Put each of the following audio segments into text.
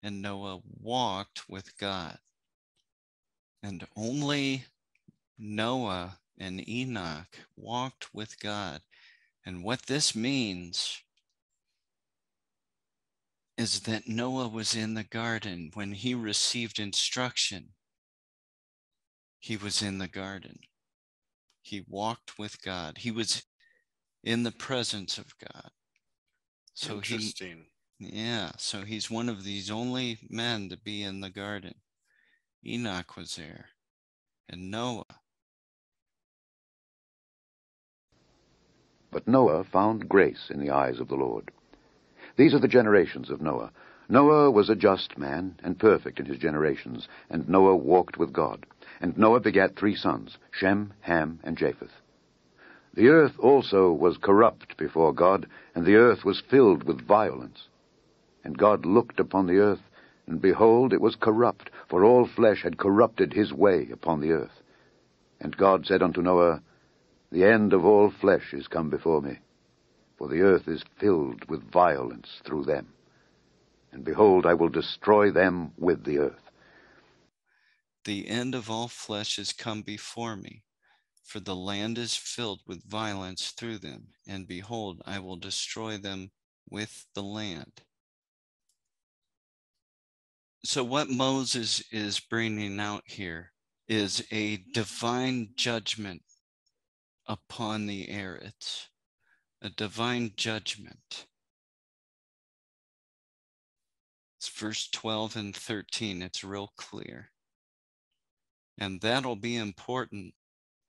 and Noah walked with God. And only Noah and Enoch walked with God. And what this means is that Noah was in the garden when he received instruction. He was in the garden. He walked with God. He was in the presence of God. So Interesting. so he's one of these only men to be in the garden. Enoch was there, and Noah. But Noah found grace in the eyes of the Lord. These are the generations of Noah. Noah was a just man and perfect in his generations, and Noah walked with God. And Noah begat 3 sons, Shem, Ham, and Japheth. The earth also was corrupt before God, and the earth was filled with violence. And God looked upon the earth, and behold, it was corrupt, for all flesh had corrupted his way upon the earth. And God said unto Noah, The end of all flesh is come before me, for the earth is filled with violence through them. And behold, I will destroy them with the earth. The end of all flesh is come before me, for the land is filled with violence through them, and behold, I will destroy them with the land. So what Moses is bringing out here is a divine judgment upon the Arids, a divine judgment. It's verse 12 and 13. It's real clear. And that'll be important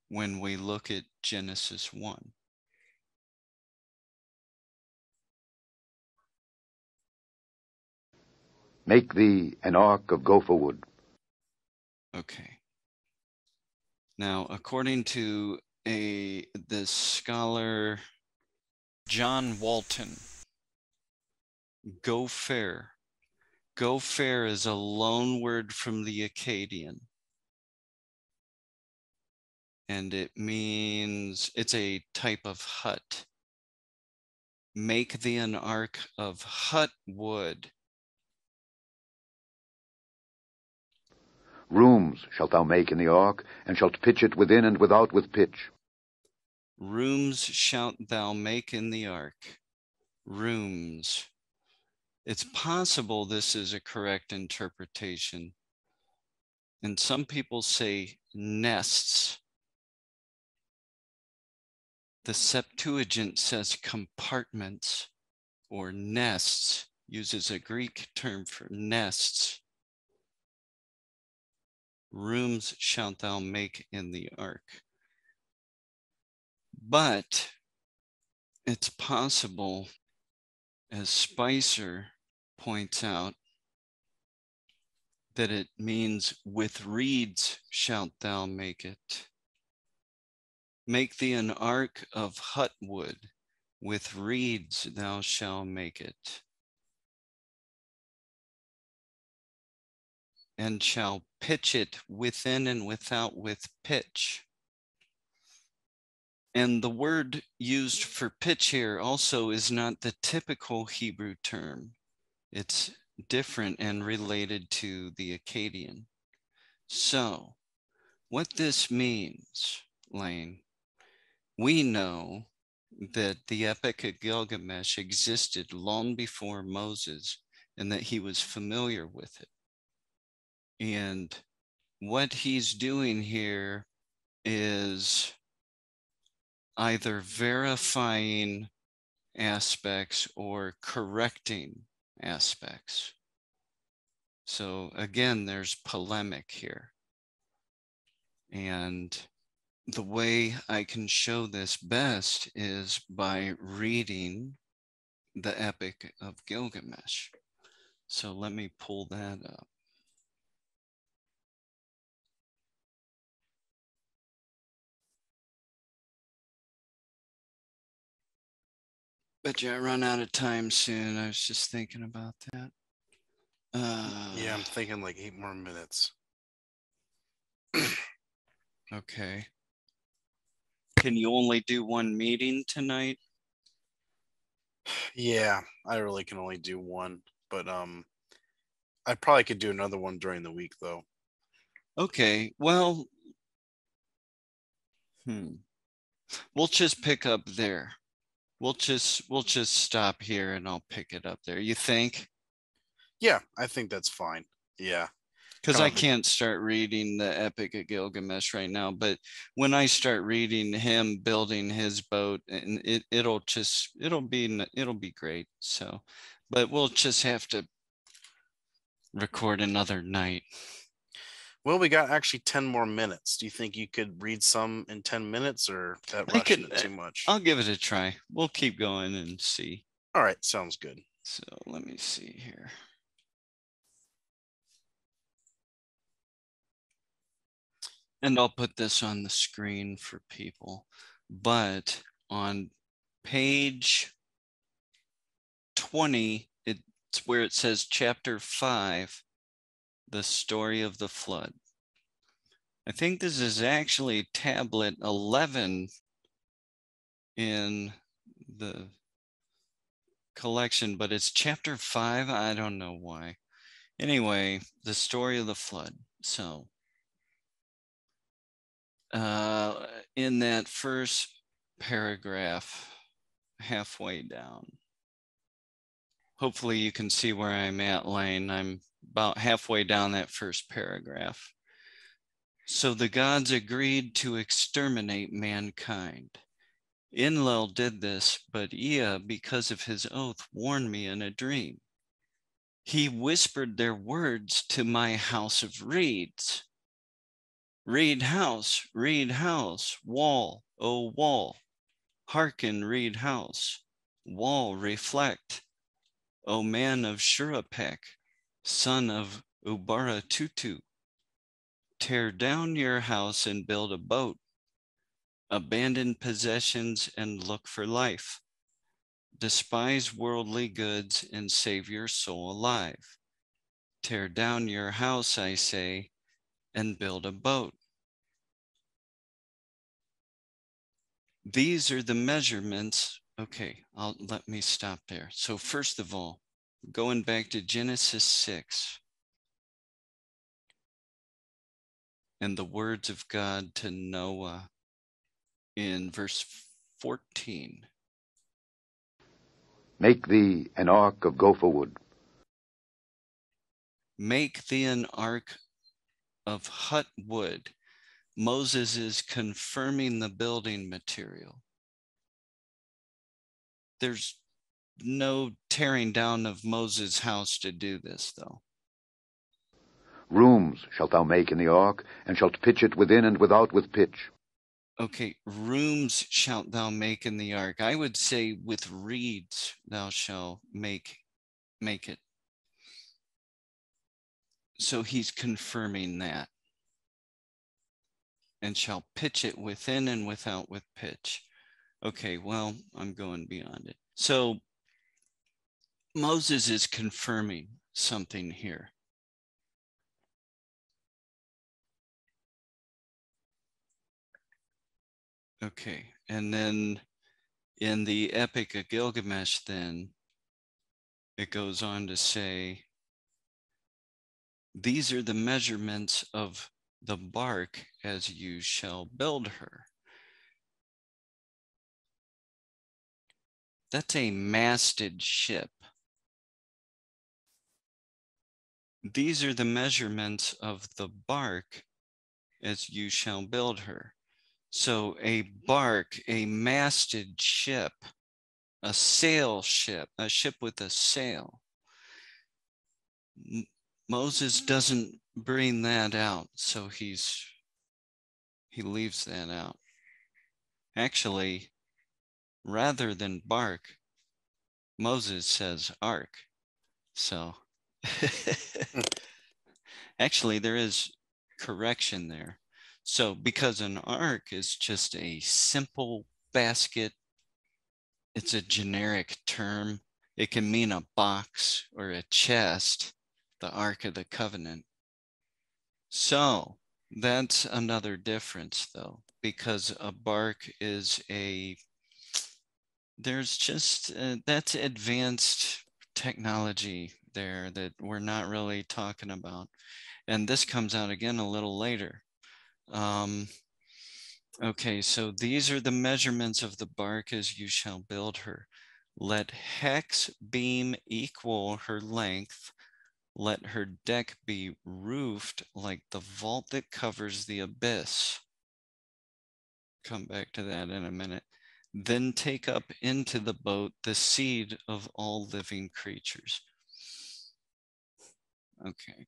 when we look at Genesis 1. Make thee an ark of gopher wood. Okay. Now, according to the scholar John Walton, gopher is a loan word from the Akkadian. And it means, it's a type of hut. Make thee an ark of hut wood. Rooms shalt thou make in the ark, and shalt pitch it within and without with pitch. Rooms shalt thou make in the ark. Rooms. It's possible this is a correct interpretation. And some people say nests. The Septuagint says compartments or nests, uses a Greek term for nests. Rooms shalt thou make in the ark. But it's possible, as Spicer points out, that it means with reeds shalt thou make it. Make thee an ark of hut wood, with reeds thou shalt make it. And shall pitch it within and without with pitch. And the word used for pitch here also is not the typical Hebrew term. It's different and related to the Akkadian. So, what this means, Lane, we know that the Epic of Gilgamesh existed long before Moses and that he was familiar with it. And what he's doing here is either verifying aspects or correcting aspects. So again, there's polemic here. And the way I can show this best is by reading the Epic of Gilgamesh. So let me pull that up. Bet you I run out of time soon. I was just thinking about that. Yeah, I'm thinking like 8 more minutes. Okay. Can you only do one meeting tonight? Yeah, I really can only do one. But I probably could do another one during the week, though. Okay, well, we'll just pick up there. We'll just stop here and I'll pick it up there. You think? Yeah, I think that's fine. Yeah. Because I can't start reading the Epic of Gilgamesh right now, but when I start reading him building his boat, and it'll be great. So, but we'll just have to record another night. Well, we got actually 10 more minutes. Do you think you could read some in 10 minutes, or that rushing it too much? I'll give it a try. We'll keep going and see. All right, sounds good. So let me see here. And I'll put this on the screen for people, but on page 20, it's where it says chapter 5, the story of the flood. I think this is actually tablet 11 in the collection, but it's chapter 5. I don't know why. Anyway, the story of the flood. So in that first paragraph, halfway down, hopefully you can see where I'm at, Lane. I'm about halfway down that first paragraph. So the gods agreed to exterminate mankind. Enlil did this, but Ea, because of his oath, warned me in a dream. He whispered their words to my house of reeds. Reed house, wall, O wall. Hearken, reed house, wall, reflect. O man of Shurapek, son of Ubaratutu. Tear down your house and build a boat. Abandon possessions and look for life. Despise worldly goods and save your soul alive. Tear down your house, I say, and build a boat. These are the measurements. Okay, let me stop there. So first of all, going back to Genesis 6 and the words of God to Noah in verse 14. Make thee an ark of gopher wood. Make thee an ark of hut wood. Moses is confirming the building material. There's no tearing down of Moses' house to do this, though. Rooms shalt thou make in the ark, and shalt pitch it within and without with pitch. Okay, rooms shalt thou make in the ark. I would say with reeds thou shalt make it. So he's confirming that. And shall pitch it within and without with pitch. Okay, well, I'm going beyond it. So Moses is confirming something here. Okay, and then in the Epic of Gilgamesh, then it goes on to say, these are the measurements of the bark as you shall build her. That's a masted ship. These are the measurements of the bark as you shall build her. So a bark, a masted ship, a sail ship, a ship with a sail. Moses doesn't bring that out, so he leaves that out. Actually, rather than bark, Moses says ark. So actually there is correction there. So because an ark is just a simple basket, it's a generic term. It can mean a box or a chest, the Ark of the Covenant. So that's another difference, though, because a bark is there's just, that's advanced technology there that we're not really talking about. And this comes out again a little later. Okay, so these are the measurements of the bark as you shall build her. Let hex beam equal her length. Let her deck be roofed like the vault that covers the abyss. Come back to that in a minute. Then take up into the boat the seed of all living creatures. Okay.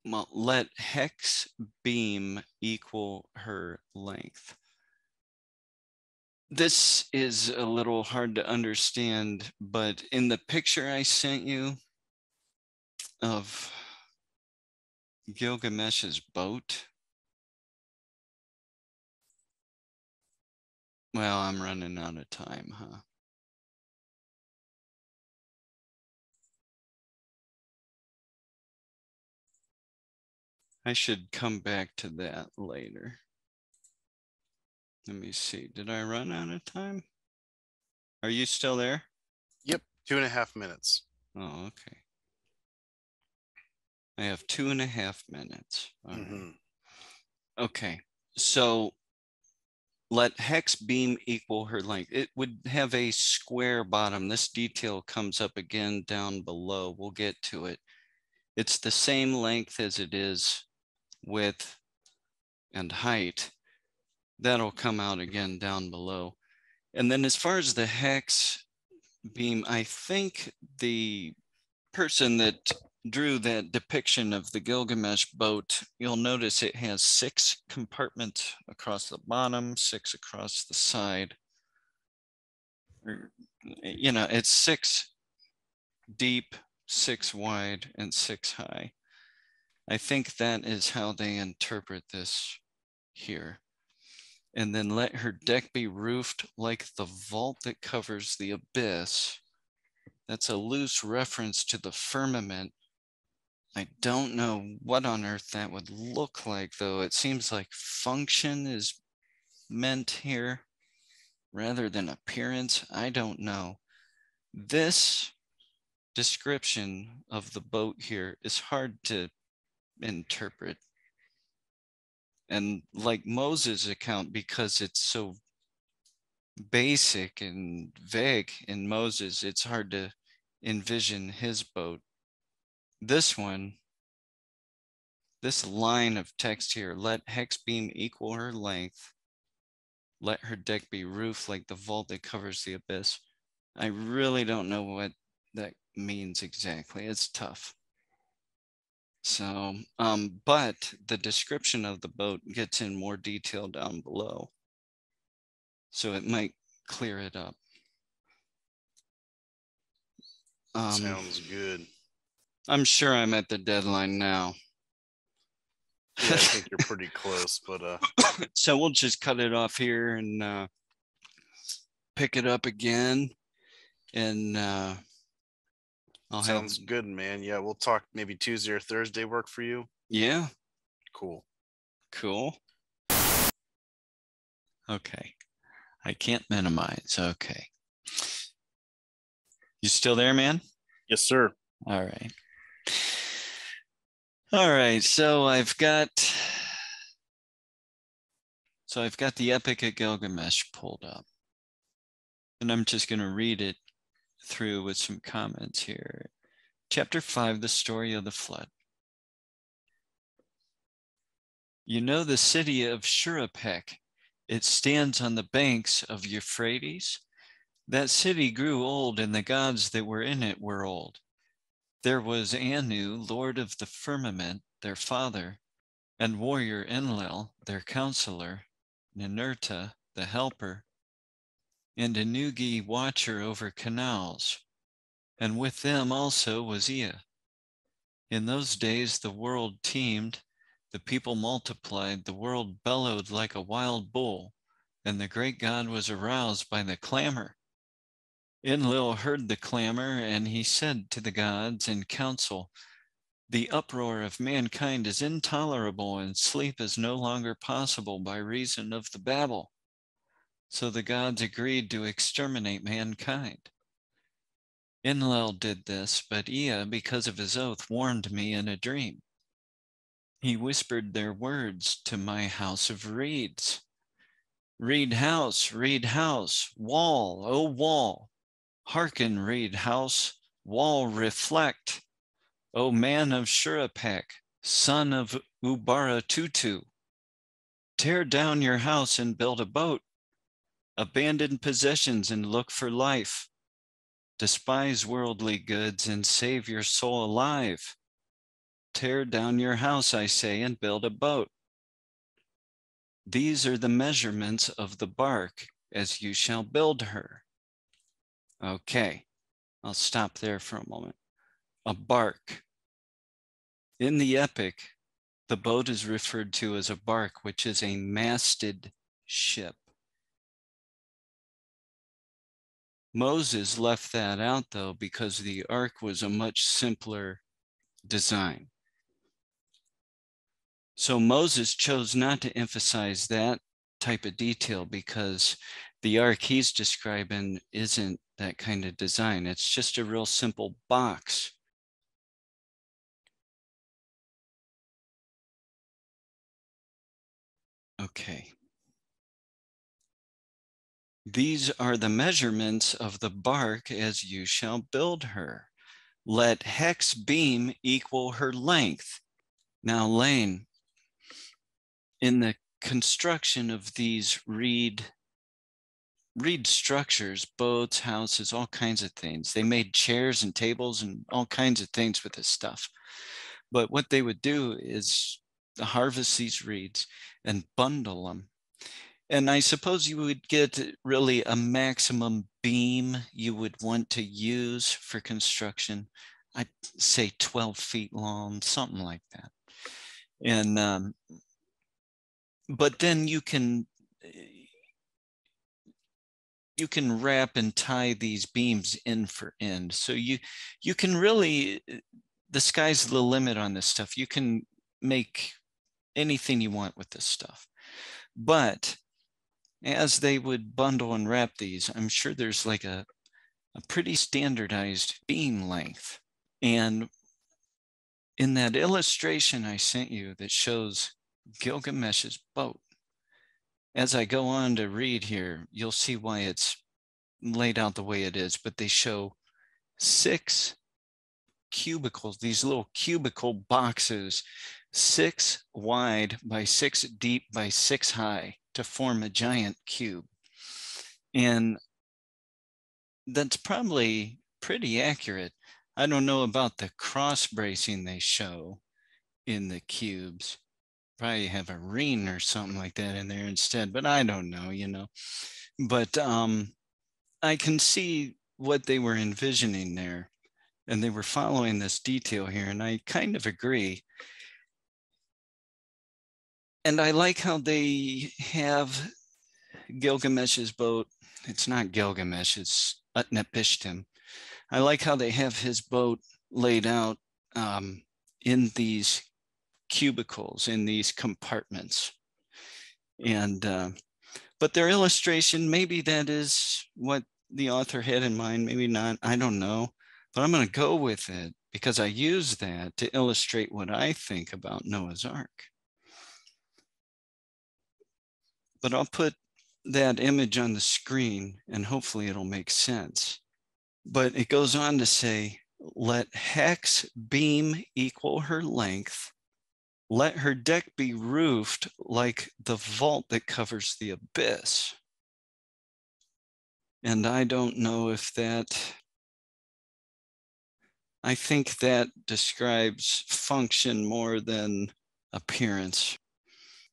Well, let hex beam equal her length. This is a little hard to understand, but in the picture I sent you of Gilgamesh's boat, well, I'm running out of time, huh? I should come back to that later. Let me see. Did I run out of time? Are you still there? Yep, 2.5 minutes. Oh, okay. I have 2.5 minutes. All right. Okay, so let hex beam equal her length. It would have a square bottom. This detail comes up again down below. We'll get to it. It's the same length as it is width and height. That'll come out again down below. And then as far as the hex beam, I think the person that drew that depiction of the Gilgamesh boat, you'll notice it has 6 compartments across the bottom, 6 across the side. Or, you know, it's 6 deep, 6 wide, and 6 high. I think that is how they interpret this here. And then let her deck be roofed like the vault that covers the abyss. That's a loose reference to the firmament. I don't know what on earth that would look like, though. It seems like function is meant here rather than appearance. I don't know. This description of the boat here is hard to interpret. And like Moses' account, because it's so basic and vague in Moses, it's hard to envision his boat. This one, this line of text here, let hex beam equal her length, let her deck be roofed like the vault that covers the abyss. I really don't know what that means exactly. It's tough. So, but the description of the boat gets in more detail down below. So it might clear it up. Sounds good. I'm sure I'm at the deadline now. Yeah, I think you're pretty close, but so we'll just cut it off here and pick it up again. And sounds good, man. Yeah, we'll talk maybe Tuesday or Thursday. Work for you? Yeah. Cool. Okay. I can't minimize. Okay. You still there, man? Yes, sir. All right. All right. So I've got the Epic of Gilgamesh pulled up. And I'm just going to read it through with some comments here. Chapter 5, the story of the flood. You know the city of Shurapek. It stands on the banks of Euphrates. That city grew old, and the gods that were in it were old. There was Anu, lord of the firmament, their father, and warrior Enlil, their counselor, Ninurta, the helper, and Enugi, watcher over canals, and with them also was Ea. In those days the world teemed, the people multiplied, the world bellowed like a wild bull, and the great God was aroused by the clamor. Enlil heard the clamor, and he said to the gods in council, the uproar of mankind is intolerable, and sleep is no longer possible by reason of the babel. So the gods agreed to exterminate mankind. Enlil did this, but Ea, because of his oath, warned me in a dream. He whispered their words to my house of reeds. Reed house, wall, O wall. Hearken, reed house, wall, reflect. O man of Shurapek, son of Ubaratutu. Tear down your house and build a boat. Abandon possessions and look for life. Despise worldly goods and save your soul alive. Tear down your house, I say, and build a boat. These are the measurements of the bark as you shall build her. Okay, I'll stop there for a moment. A bark. In the epic, the boat is referred to as a bark, which is a masted ship. Moses left that out, though, because the ark was a much simpler design. So Moses chose not to emphasize that type of detail because the ark he's describing isn't that kind of design. It's just a real simple box. Okay. These are the measurements of the bark as you shall build her. Let hex beam equal her length. Now, Lane, in the construction of these reed structures, boats, houses, all kinds of things. They made chairs and tables and all kinds of things with this stuff. But what they would do is harvest these reeds and bundle them. And I suppose you would get really a maximum beam you would want to use for construction. I'd say 12 feet long, something like that. And but then you can wrap and tie these beams end for end. So you can really, the sky's the limit on this stuff. You can make anything you want with this stuff. But as they would bundle and wrap these, I'm sure there's like a pretty standardized beam length. And in that illustration I sent you that shows Gilgamesh's boat, as I go on to read here, you'll see why it's laid out the way it is, but they show 6 cubicles, these little cubicle boxes, 6 wide by 6 deep by 6 high to form a giant cube. And that's probably pretty accurate. I don't know about the cross bracing they show in the cubes. Probably have a ring or something like that in there instead, but I don't know, you know. But I can see what they were envisioning there, and they were following this detail here, and I kind of agree. And I like how they have Gilgamesh's boat. It's not Gilgamesh, it's Utnapishtim. I like how they have his boat laid out in these cubicles, in these compartments. And but their illustration, maybe that is what the author had in mind, maybe not, I don't know, but I'm going to go with it because I use that to illustrate what I think about Noah's Ark. But I'll put that image on the screen and hopefully it'll make sense. But it goes on to say, let hex beam equal her length. Let her deck be roofed like the vault that covers the abyss. And I don't know if that, I think that describes function more than appearance.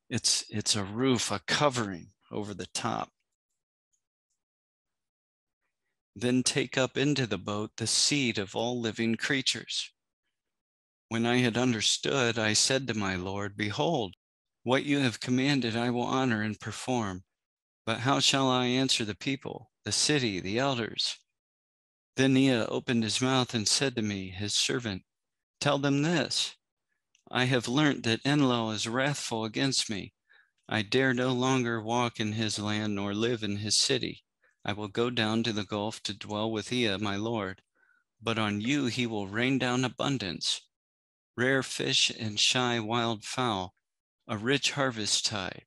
It's a roof, a covering over the top. Then take up into the boat the seed of all living creatures. When I had understood, I said to my Lord, behold, what you have commanded I will honor and perform. But how shall I answer the people, the city, the elders? Then Ea opened his mouth and said to me, his servant, tell them this. I have learnt that Enlil is wrathful against me. I dare no longer walk in his land nor live in his city. I will go down to the gulf to dwell with Ea, my Lord. but on you he will rain down abundance, rare fish and shy wild fowl, a rich harvest tide.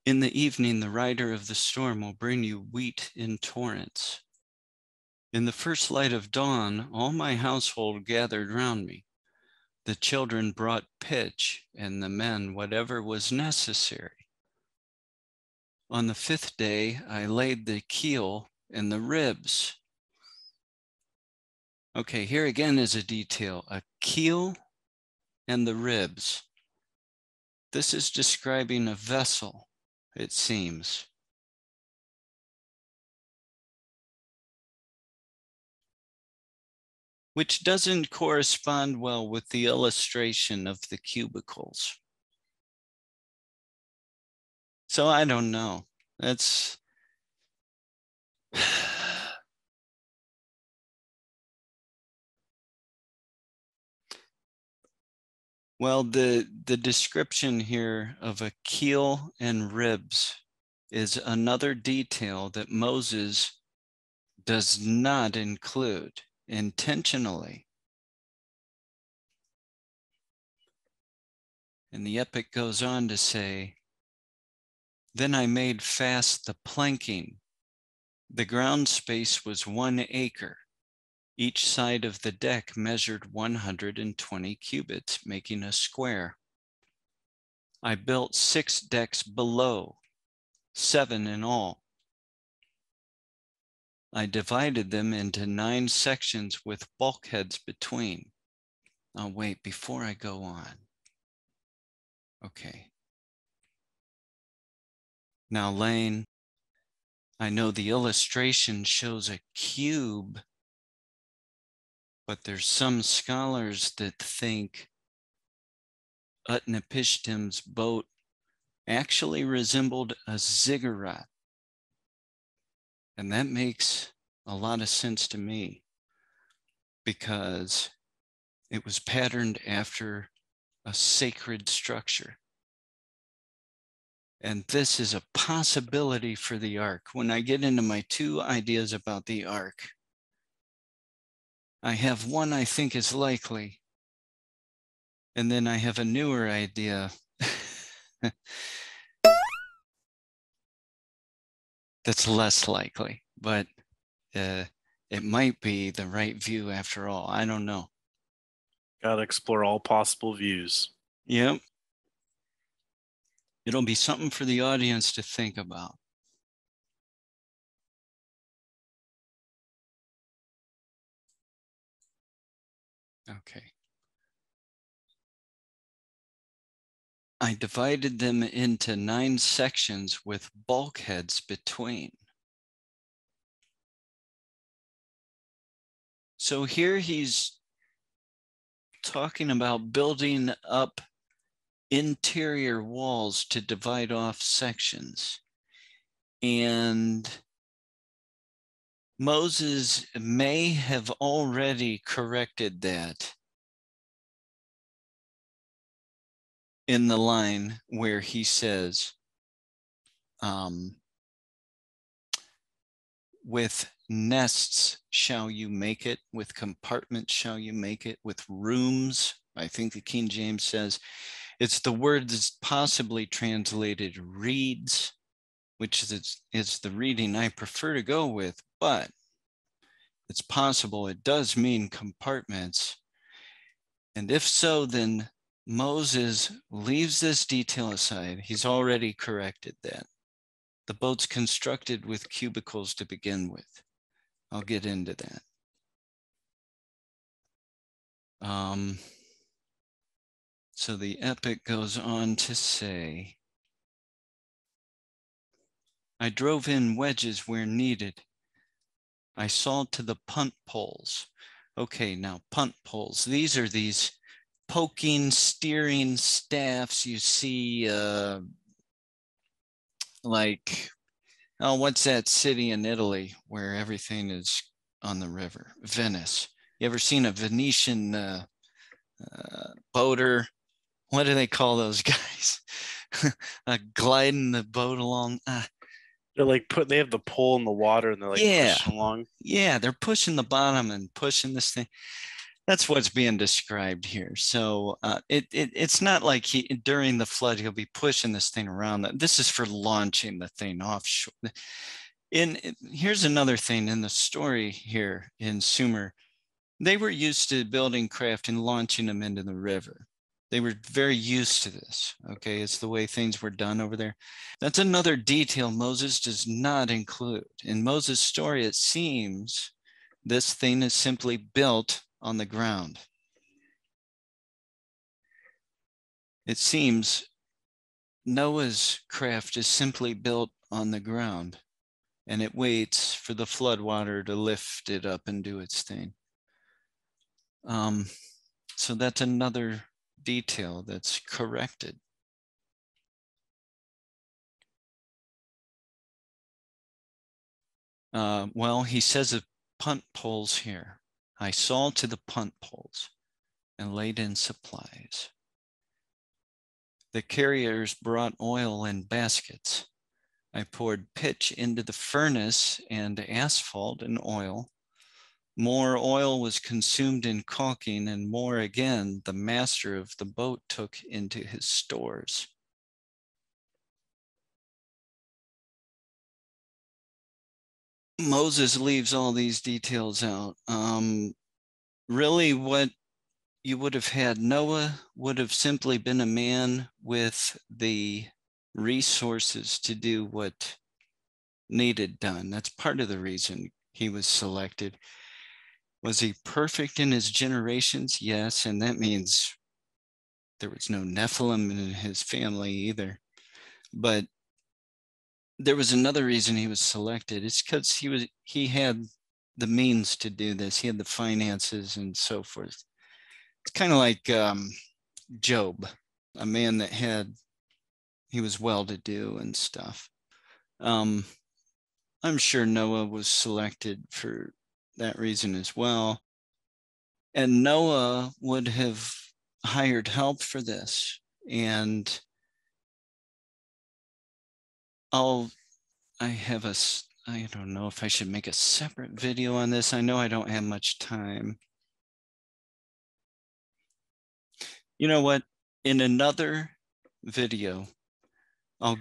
In the evening, the rider of the storm will bring you wheat in torrents. In the first light of dawn, all my household gathered round me. The children brought pitch, and the men whatever was necessary. On the fifth day, I laid the keel and the ribs. Okay, here again is a detail, a keel and the ribs. This is describing a vessel, it seems. Which doesn't correspond well with the illustration of the cubicles. So I don't know. That's well, the description here of a keel and ribs is another detail that Moses does not include intentionally. And the epic goes on to say, then I made fast the planking. The ground space was 1 acre. Each side of the deck measured 120 cubits, making a square. I built 6 decks below, 7 in all. I divided them into 9 sections with bulkheads between. Oh, wait, before I go on. Okay. Now, Lane, I know the illustration shows a cube, but there's some scholars that think Utnapishtim's boat actually resembled a ziggurat. And that makes a lot of sense to me because it was patterned after a sacred structure. And this is a possibility for the ark. When I get into my 2 ideas about the ark, I have one I think is likely, and then I have a newer idea that's less likely, but it might be the right view after all. I don't know. Got to explore all possible views. Yep. It'll be something for the audience to think about. Okay. I divided them into 9 sections with bulkheads between. So here he's talking about building up interior walls to divide off sections. And Moses may have already corrected that in the line where he says, with nests shall you make it, with compartments shall you make it, with rooms. I think the King James says, it's the word that's possibly translated reeds, which is the reading I prefer to go with, but it's possible it does mean compartments. And if so, then Moses leaves this detail aside. He's already corrected that. The boat's constructed with cubicles to begin with. I'll get into that. So the epic goes on to say, I drove in wedges where needed. I saw to the punt poles. Okay, now punt poles. These are these poking, steering staffs you see like, oh, what's that city in Italy where everything is on the river? Venice. You ever seen a Venetian boater? What do they call those guys? Gliding the boat along. They're like they have the pole in the water and they're like Yeah. pushing along. Yeah, they're pushing the bottom and pushing this thing. That's what's being described here. So it's not like during the flood he'll be pushing this thing around. This is for launching the thing offshore. Here's another thing in the story here in Sumer. They were used to building craft and launching them into the river. They were very used to this. Okay, it's the way things were done over there. That's another detail Moses does not include. In Moses' story, it seems this thing is simply built on the ground. It seems Noah's craft is simply built on the ground, and it waits for the flood water to lift it up and do its thing. So that's another detail that's corrected. Well, he says of punt poles here. I saw to the punt poles and laid in supplies. The carriers brought oil in baskets. I poured pitch into the furnace and asphalt and oil. More oil was consumed in caulking, and more again the master of the boat took into his stores. Moses leaves all these details out. Really, what you would have had, Noah would have simply been a man with the resources to do what needed done. That's part of the reason he was selected. Was he perfect in his generations? Yes, and that means there was no Nephilim in his family either. But there was another reason he was selected. It's because he had the means to do this. He had the finances and so forth. It's kind of like Job, a man that he was well-to-do and stuff. I'm sure Noah was selected for that reason as well. And Noah would have hired help for this. And I don't know if I should make a separate video on this. I know I don't have much time. You know what? In another video, I'll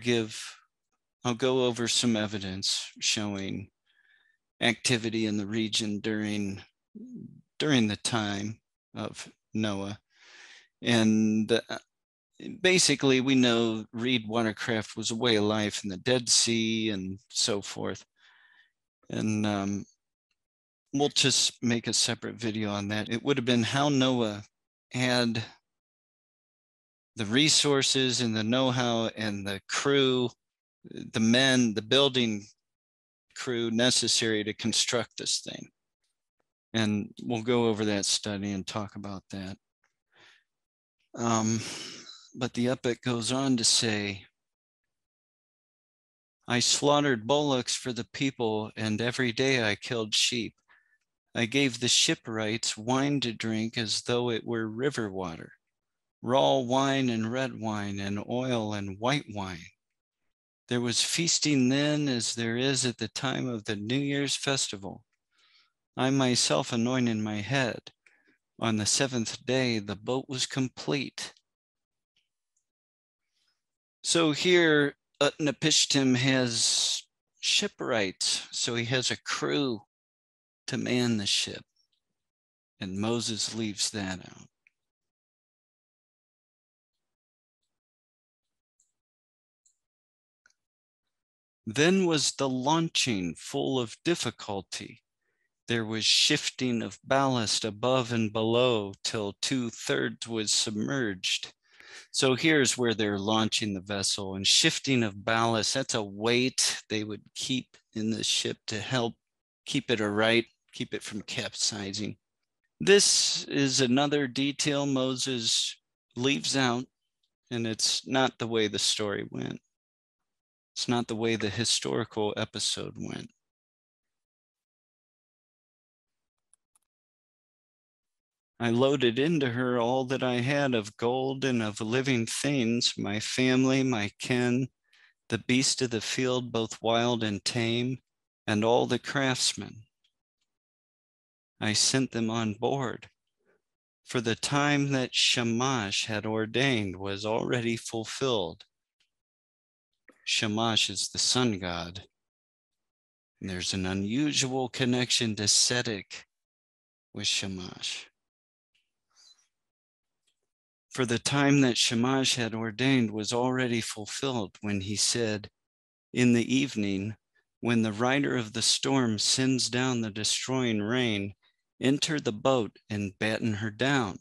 go over some evidence showing activity in the region during the time of Noah. And basically, we know reed watercraft was a way of life in the Dead Sea and so forth. And we'll just make a separate video on that. It would have been how Noah had the resources and the know-how and the crew, the men, the building crew necessary to construct this thing. And we'll go over that study and talk about that. But the epic goes on to say, I slaughtered bullocks for the people, and every day I killed sheep. I gave the shipwrights wine to drink as though it were river water, raw wine and red wine and oil and white wine. There was feasting then as there is at the time of the New Year's festival. I myself anointed my head. On the seventh day, the boat was complete. So here, Utnapishtim has shipwrights. So he has a crew to man the ship. And Moses leaves that out. Then was the launching full of difficulty. There was shifting of ballast above and below till 2/3 was submerged. So here's where they're launching the vessel, and shifting of ballast, that's a weight they would keep in the ship to help keep it aright, keep it from capsizing. This is another detail Moses leaves out, and it's not the way the story went. It's not the way the historical episode went. I loaded into her all that I had of gold and of living things, my family, my kin, the beasts of the field, both wild and tame, and all the craftsmen. I sent them on board, for the time that Shamash had ordained was already fulfilled. Shamash is the sun god. And there's an unusual connection to Setic with Shamash. For the time that Shamash had ordained was already fulfilled when he said, in the evening, when the rider of the storm sends down the destroying rain, enter the boat and batten her down.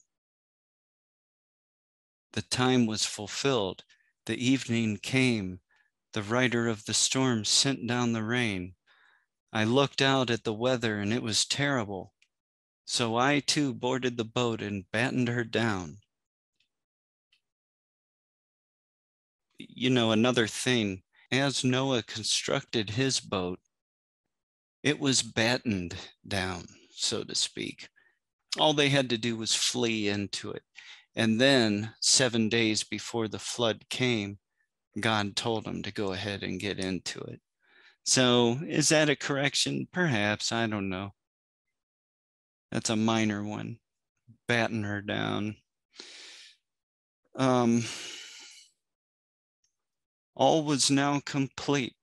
The time was fulfilled. The evening came. The rider of the storm sent down the rain. I looked out at the weather and it was terrible. So I too boarded the boat and battened her down. You know, another thing, as Noah constructed his boat, it was battened down, so to speak. All they had to do was flee into it. And then 7 days before the flood came, God told them to go ahead and get into it. So is that a correction? Perhaps, I don't know. That's a minor one. Batten her down. All was now complete,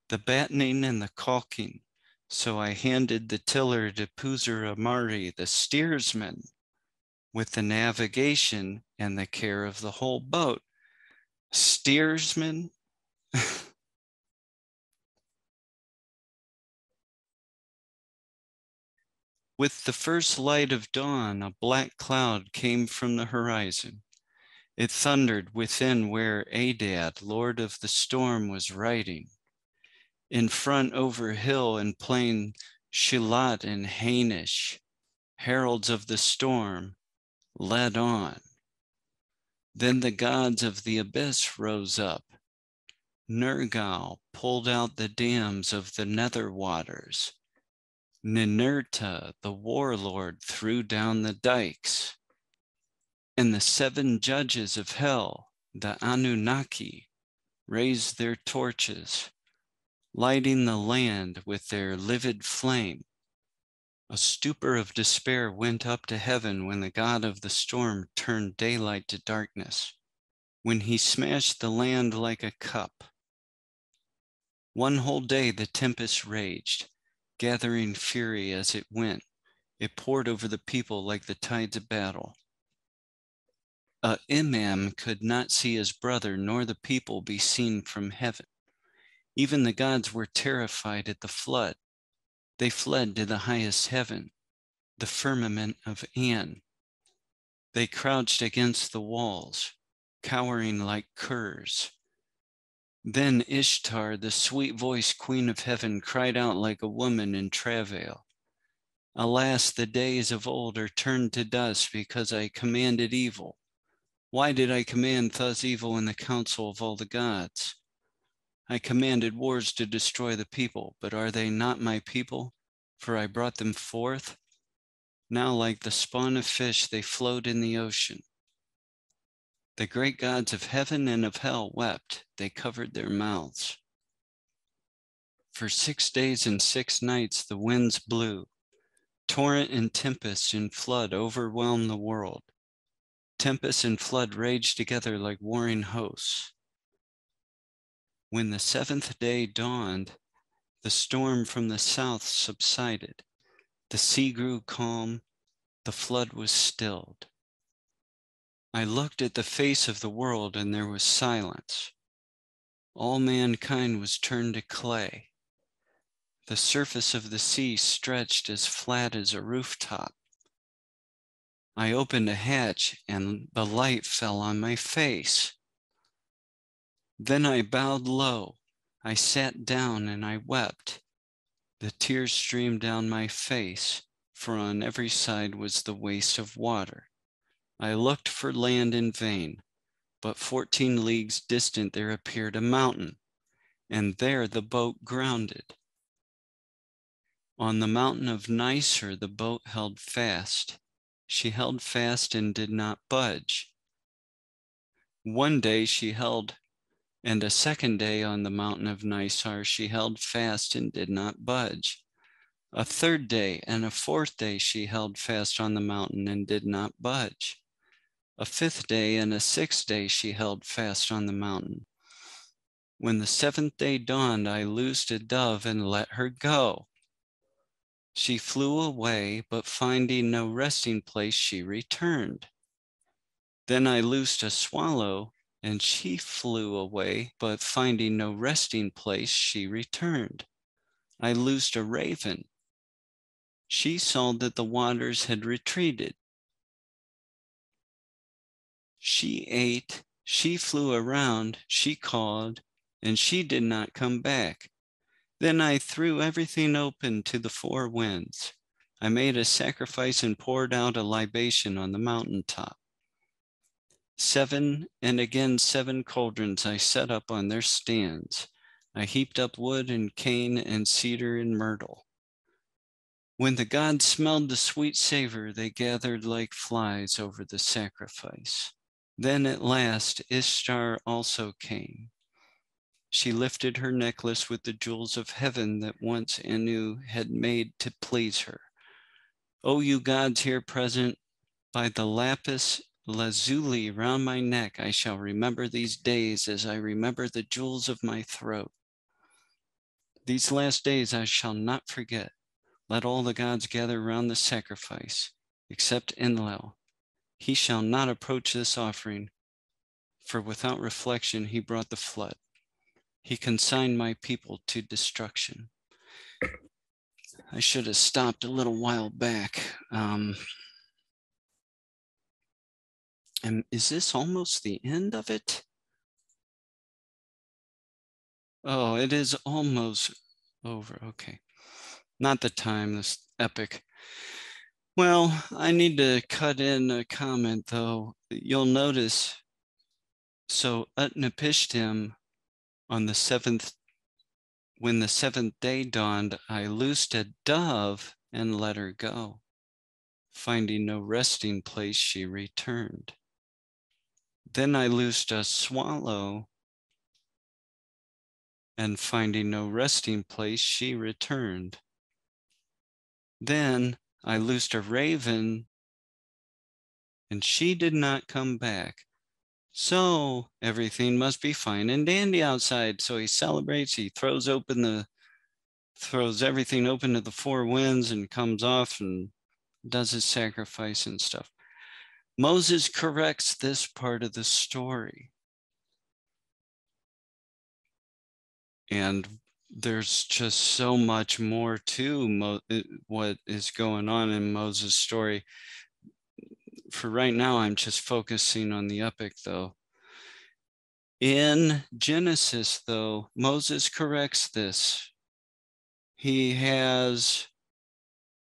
the battening and the caulking. So I handed the tiller to Puzur Amari, the steersman, with the navigation and the care of the whole boat. Steersman? With the first light of dawn, a black cloud came from the horizon. It thundered within where Adad, lord of the storm, was riding. In front over hill and plain, Shilat and Hainish, heralds of the storm, led on. Then the gods of the abyss rose up. Nergal pulled out the dams of the nether waters. Ninurta, the warlord, threw down the dikes. And the 7 judges of hell, the Anunnaki, raised their torches, lighting the land with their livid flame. A stupor of despair went up to heaven when the god of the storm turned daylight to darkness, when he smashed the land like a cup. One whole day the tempest raged, gathering fury as it went. It poured over the people like the tides of battle. A imam could not see his brother, nor the people be seen from heaven. Even the gods were terrified at the flood. They fled to the highest heaven, the firmament of An. They crouched against the walls, cowering like curs. Then Ishtar, the sweet-voiced queen of heaven, cried out like a woman in travail. Alas, the days of old are turned to dust because I commanded evil. Why did I command thus evil in the council of all the gods? I commanded wars to destroy the people, but are they not my people? For I brought them forth. Now like the spawn of fish, they float in the ocean. The great gods of heaven and of hell wept. They covered their mouths. For 6 days and 6 nights the winds blew. Torrent and tempest and flood overwhelmed the world. Tempest and flood raged together like warring hosts. When the 7th day dawned, the storm from the south subsided. The sea grew calm. The flood was stilled. I looked at the face of the world and there was silence. All mankind was turned to clay. The surface of the sea stretched as flat as a rooftop. I opened a hatch and the light fell on my face. Then I bowed low. I sat down and I wept. The tears streamed down my face, for on every side was the waste of water. I looked for land in vain, but 14 leagues distant there appeared a mountain, and there the boat grounded. On the mountain of Nicer the boat held fast. She held fast and did not budge. One day she held And a second day on the mountain of Nisar she held fast and did not budge. A third day and a fourth day she held fast on the mountain and did not budge. A fifth day and a sixth day she held fast on the mountain. When the seventh day dawned, I loosed a dove and let her go. She flew away, but finding no resting place, she returned. Then I loosed a swallow, and she flew away, but finding no resting place, she returned. I loosed a raven. She saw that the waters had retreated. She ate, she flew around, she called, and she did not come back. Then I threw everything open to the four winds. I made a sacrifice and poured out a libation on the mountaintop. 7 and again 7 cauldrons I set up on their stands. I heaped up wood and cane and cedar and myrtle. When the gods smelled the sweet savor, they gathered like flies over the sacrifice. Then at last Ishtar also came. She lifted her necklace with the jewels of heaven that once Anu had made to please her. O you gods here present, by the lapis lazuli round my neck, I shall remember these days as I remember the jewels of my throat. These last days I shall not forget. Let all the gods gather round the sacrifice, except Enlil. He shall not approach this offering, for without reflection he brought the flood. He consigned my people to destruction. I should have stopped a little while back. And is this almost the end of it? Oh, it is almost over. Okay. Not the time, this epic. Well, I need to cut in a comment though. You'll notice, so Utnapishtim on the 7th, when the 7th day dawned, I loosed a dove and let her go. Finding no resting place, she returned. Then I loosed a swallow, and finding no resting place, she returned. Then I loosed a raven, and she did not come back. So everything must be fine and dandy outside. So he celebrates, he throws everything open to the four winds and comes off and does his sacrifice and stuff. Moses corrects this part of the story. And there's just so much more to what is going on in Moses' story. For right now, I'm just focusing on the epic, though. In Genesis, though, Moses corrects this. He has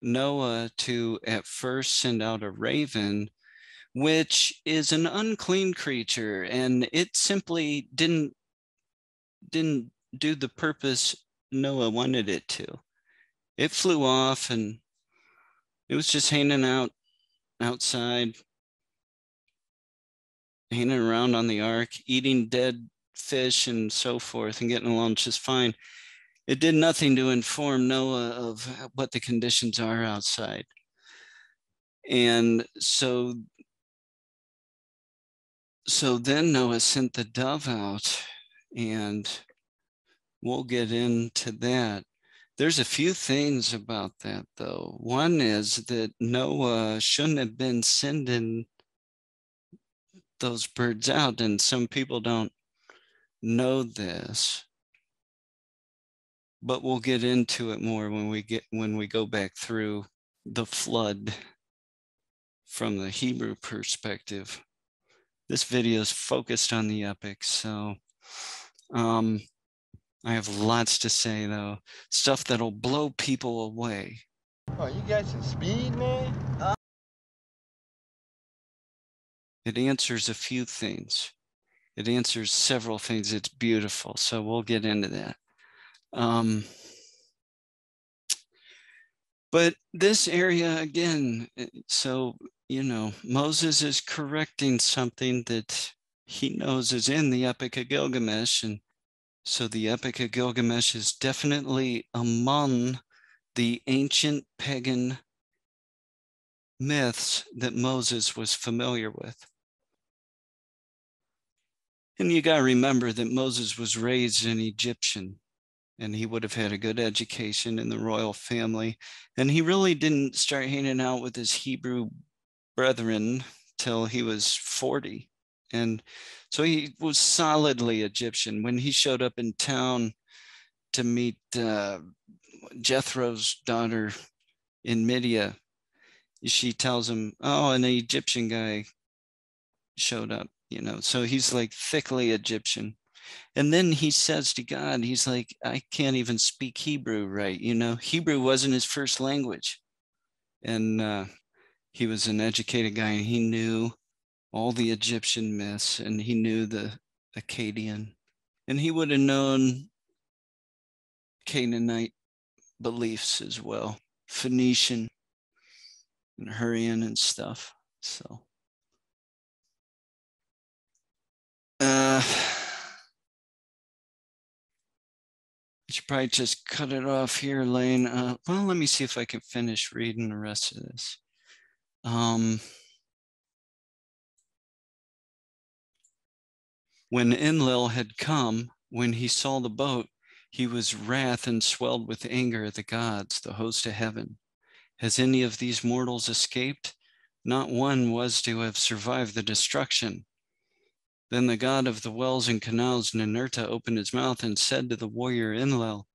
Noah to at first send out a raven, which is an unclean creature, and it simply didn't do the purpose Noah wanted it to. It flew off and it was just hanging outside, hanging around on the ark, eating dead fish and so forth and getting along just fine. It did nothing to inform Noah of what the conditions are outside. And so then Noah sent the dove out, and we'll get into that. There's a few things about that, though. One is that Noah shouldn't have been sending those birds out, and some people don't know this. But we'll get into it more when we go back through the flood from the Hebrew perspective. This video is focused on the epic, so I have lots to say, though. Stuff that'll blow people away. Oh, you got some speed, man? It answers a few things. It answers several things. It's beautiful, so we'll get into that. But this area, again, so, Moses is correcting something that he knows is in the Epic of Gilgamesh. And so the Epic of Gilgamesh is definitely among the ancient pagan myths that Moses was familiar with. And you got to remember that Moses was raised an Egyptian, and he would have had a good education in the royal family. And he really didn't start hanging out with his Hebrew brethren till he was 40. And so he was solidly Egyptian. When he showed up in town to meet Jethro's daughter in Midia, she tells him, oh, an Egyptian guy showed up, you know, so he's like thickly Egyptian. And then he says to God, he's like, I can't even speak Hebrew right. You know, Hebrew wasn't his first language. And he was an educated guy, and he knew all the Egyptian myths, and he knew the Akkadian, and he would have known Canaanite beliefs as well, Phoenician and Hurrian and stuff. So I should probably just cut it off here, Lane. Well, let me see if I can finish reading the rest of this. When Enlil had come, when he saw the boat, he was wrath and swelled with anger at the gods, the host of heaven. Has any of these mortals escaped? Not one was to have survived the destruction. Then the god of the wells and canals, Ninurta, opened his mouth and said to the warrior Enlil,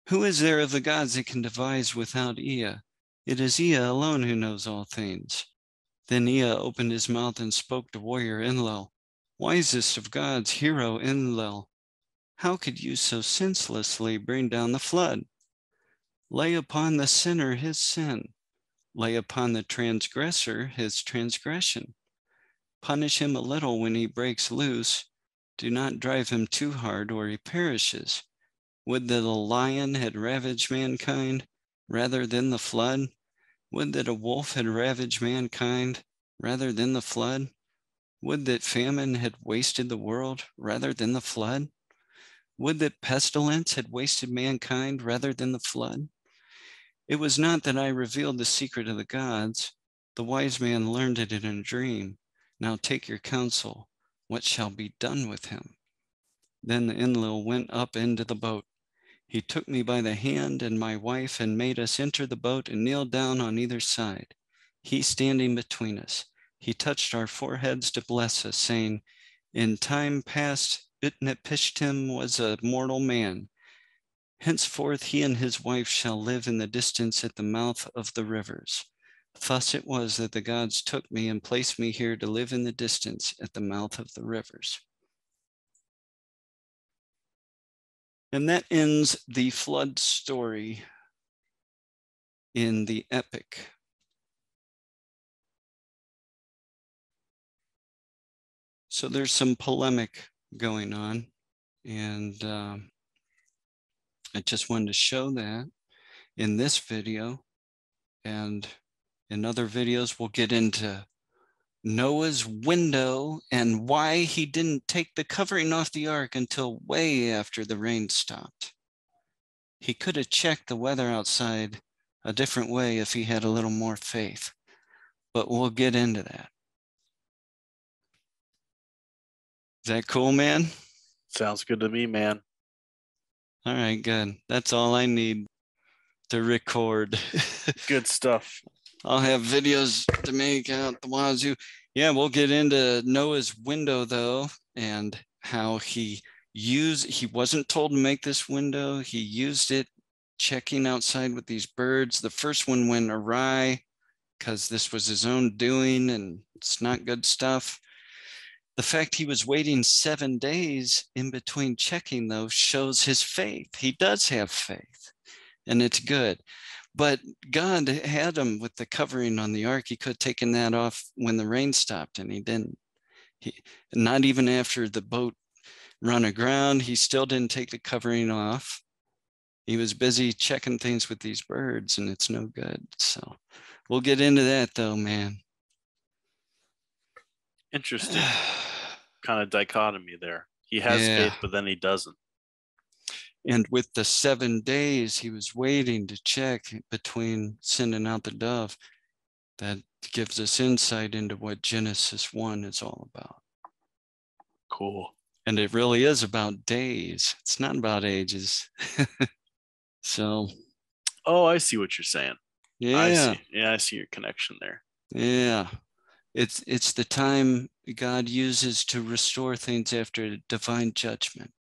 who is there of the gods that can devise without Ea? It is Ea alone who knows all things. Then Ea opened his mouth and spoke to warrior Enlil, wisest of gods, hero Enlil, how could you so senselessly bring down the flood? Lay upon the sinner his sin. Lay upon the transgressor his transgression. Punish him a little when he breaks loose. Do not drive him too hard or he perishes. Would that a lion had ravaged mankind rather than the flood? Would that a wolf had ravaged mankind rather than the flood? Would that famine had wasted the world rather than the flood? Would that pestilence had wasted mankind rather than the flood? It was not that I revealed the secret of the gods. The wise man learned it in a dream. Now take your counsel. What shall be done with him? Then Enlil went up into the boat. He took me by the hand and my wife and made us enter the boat and kneel down on either side, he standing between us. He touched our foreheads to bless us, saying, in time past, Utnapishtim was a mortal man. Henceforth he and his wife shall live in the distance at the mouth of the rivers. Thus it was that the gods took me and placed me here to live in the distance at the mouth of the rivers. And that ends the flood story in the epic. So there's some polemic going on, and I just wanted to show that in this video, and in other videos we'll get into Noah's window and why he didn't take the covering off the ark until way after the rain stopped. He could have checked the weather outside a different way if he had a little more faith, but we'll get into that. Is that cool, man? Sounds good to me, man. All right, good. That's all I need to record. Good stuff. I'll have videos to make out the wazoo. Yeah, we'll get into Noah's window though, and how he wasn't told to make this window. He used it checking outside with these birds. The first one went awry because this was his own doing and it's not good stuff. The fact he was waiting 7 days in between checking though shows his faith. He does have faith and it's good. But God had him with the covering on the ark. He could have taken that off when the rain stopped, and he didn't. Not even after the boat run aground, he still didn't take the covering off. He was busy checking things with these birds, and it's no good. So we'll get into that though, man. Interesting. kind of dichotomy there. He has Yeah. faith, but then he doesn't. And with the 7 days, he was waiting to check between sending out the dove. That gives us insight into what Genesis 1 is all about. Cool. And it really is about days. It's not about ages. So, Oh, I see what you're saying. yeah. I see. Yeah, I see your connection there. Yeah. It's the time God uses to restore things after divine judgment.